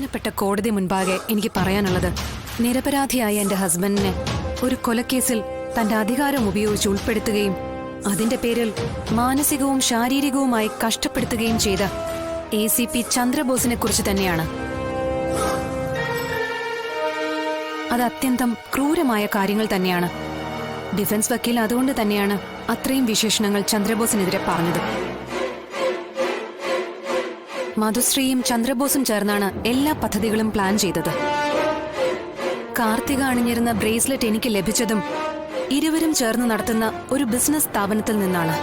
ബഹുമാനപ്പെട്ട കോടതി മുൻപാകെ എനിക്ക് പറയാനുള്ളത്, നിരപരാധിയായ എന്റെ ഹസ്ബൻഡിനെ ഒരു കൊലക്കേസിൽ തന്റെ അധികാരം ഉപയോഗിച്ച് ഉൾപ്പെടുത്തുകയും അതിന്റെ പേരിൽ മാനസികവും ശാരീരികവുമായി കഷ്ടപ്പെടുത്തുകയും ചെയ്ത ACP ചന്ദ്രബോസിനെ കുറിച്ച് തന്നെയാണ്. അത് അത്യന്തം ക്രൂരമായ കാര്യങ്ങൾ തന്നെയാണ്. ഡിഫൻസ് വക്കീൽ അതുകൊണ്ട് തന്നെയാണ് അത്രയും വിശേഷണങ്ങൾ ചന്ദ്രബോസിനെതിരെ പറഞ്ഞത്. മധുശ്രീയും ചന്ദ്രബോസും ചേർന്നാണ് എല്ലാ പദ്ധതികളും പ്ലാൻ ചെയ്തത്. കാർത്തിക അണിഞ്ഞിരുന്ന ബ്രേസ്ലെറ്റ് എനിക്ക് ലഭിച്ചതും ഇരുവരും ചേർന്ന് നടത്തുന്ന ഒരു ബിസിനസ് സ്ഥാപനത്തിൽ നിന്നാണ്.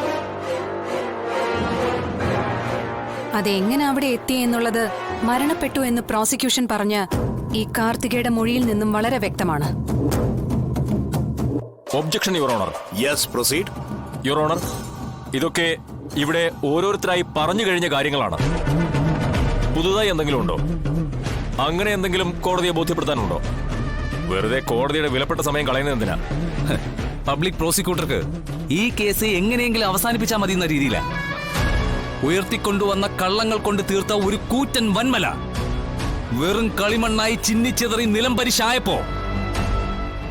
അതെങ്ങനെ അവിടെ എത്തിയെന്നുള്ളത് മരണപ്പെട്ടു എന്ന് പ്രോസിക്യൂഷൻ പറഞ്ഞ ഈ കാർത്തികയുടെ മൊഴിയിൽ നിന്നും വളരെ വ്യക്തമാണ്. Objection your honour. Yes, proceed. Your honour, ഇതൊക്കെ ഇവിടെ ഓരോരുത്തരായി പറഞ്ഞു കഴിഞ്ഞ കാര്യങ്ങളാണ്. പുതുതായി എന്തെങ്കിലും ഉണ്ടോ? അങ്ങനെ എന്തെങ്കിലും കോടതിയെ ബോധ്യപ്പെടുത്താനുണ്ടോ? വെറുതെ കോടതിയുടെ വിലപ്പെട്ട സമയം കളയുന്നത് എന്തിനാ? പബ്ലിക് പ്രോസിക്യൂട്ടർക്ക് ഈ കേസ് എങ്ങനെയെങ്കിലും അവസാനിപ്പിച്ചാൽ മതി എന്ന രീതിയിലാ. ഉയർത്തിക്കൊണ്ടുവന്ന കള്ളങ്ങൾ കൊണ്ട് തീർത്ത ഒരു കൂറ്റൻ വൻമല വെറും കളിമണ്ണായി ചിന്നിച്ചെതറി നിലം പരിശായപ്പോ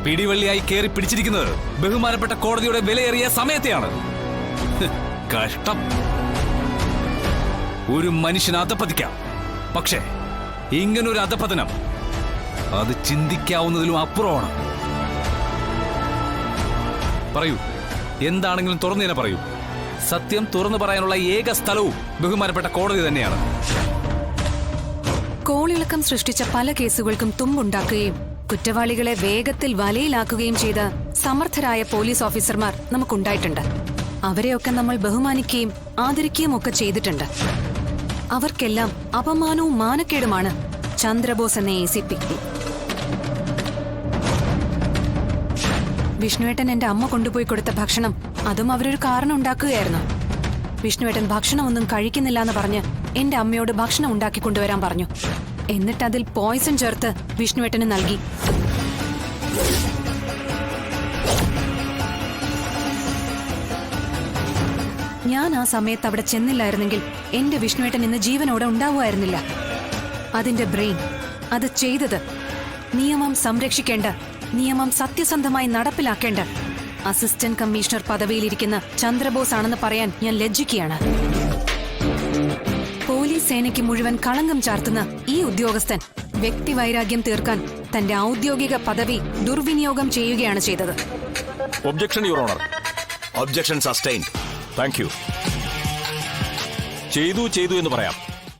പിടിവള്ളിയായി കയറി പിടിച്ചിരിക്കുന്നത് ബഹുമാനപ്പെട്ട കോടതിയുടെ വിലയേറിയ സമയത്തെയാണ്. കഷ്ടം. ഒരു മനുഷ്യന് അധപ്പതിക്കാം, പക്ഷേ ഇങ്ങനൊരു അധപതനം അത് ചിന്തിക്കാവുന്നതിലും അപ്പുറമാണ്. പറയൂ, എന്താണെങ്കിലും തുറന്നു തന്നെ പറയൂ. സത്യം തുറന്നു പറയാനുള്ള ഏക സ്ഥലവും ബഹുമാനപ്പെട്ട കോടതി തന്നെയാണ്. കോളിളക്കം സൃഷ്ടിച്ച പല കേസുകൾക്കും തുമ്പുണ്ടാക്കുകയും കുറ്റവാളികളെ വേഗത്തിൽ വലയിലാക്കുകയും ചെയ്ത സമർത്ഥരായ പോലീസ് ഓഫീസർമാർ നമുക്കുണ്ടായിട്ടുണ്ട്. അവരെയൊക്കെ നമ്മൾ ബഹുമാനിക്കുകയും ആദരിക്കുകയും ഒക്കെ ചെയ്തിട്ടുണ്ട്. അവർക്കെല്ലാം അപമാനവും മാനക്കേടുമാണ് ചന്ദ്രബോസ് എന്ന ACP. വിഷ്ണുവേട്ടൻ എന്റെ അമ്മ കൊണ്ടുപോയി കൊടുത്ത ഭക്ഷണം, അതും അവരൊരു കാരണം ഉണ്ടാക്കുകയായിരുന്നു. വിഷ്ണുവേട്ടൻ ഭക്ഷണമൊന്നും കഴിക്കുന്നില്ല എന്ന് പറഞ്ഞ് എന്റെ അമ്മയോട് ഭക്ഷണം ഉണ്ടാക്കി കൊണ്ടുവരാൻ പറഞ്ഞു. എന്നിട്ട് അതിൽ പോയിസൺ ചേർത്ത് വിഷ്ണുവേട്ടന് നൽകി. ഞാൻ ആ സമയത്ത് അവിടെ ചെന്നില്ലായിരുന്നെങ്കിൽ എന്റെ വിഷ്ണുവേട്ടൻ ഇന്ന് ജീവനോടെ ഉണ്ടാവുമായിരുന്നില്ല. അതിന്റെ ബ്രെയിൻ, അത് ചെയ്തത്, നിയമം സംരക്ഷിക്കേണ്ട, നിയമം സത്യസന്ധമായി നടപ്പിലാക്കേണ്ട അസിസ്റ്റന്റ് കമ്മീഷണർ പദവിയിലിരിക്കുന്ന ചന്ദ്രബോസ് ആണെന്ന് പറയാൻ ഞാൻ ലജ്ജിക്കുകയാണ്. പോലീസ് സേനയ്ക്ക് മുഴുവൻ കളങ്കം ചാർത്തുന്ന ഈ ഉദ്യോഗസ്ഥൻ വ്യക്തിവൈരാഗ്യം തീർക്കാൻ തന്റെ ഔദ്യോഗിക പദവി ദുർവിനിയോഗം ചെയ്യുകയാണ് ചെയ്തത്. Objection your honour. Objection sustained. Thank you. ചെയ്തു എന്ന് പറയാം.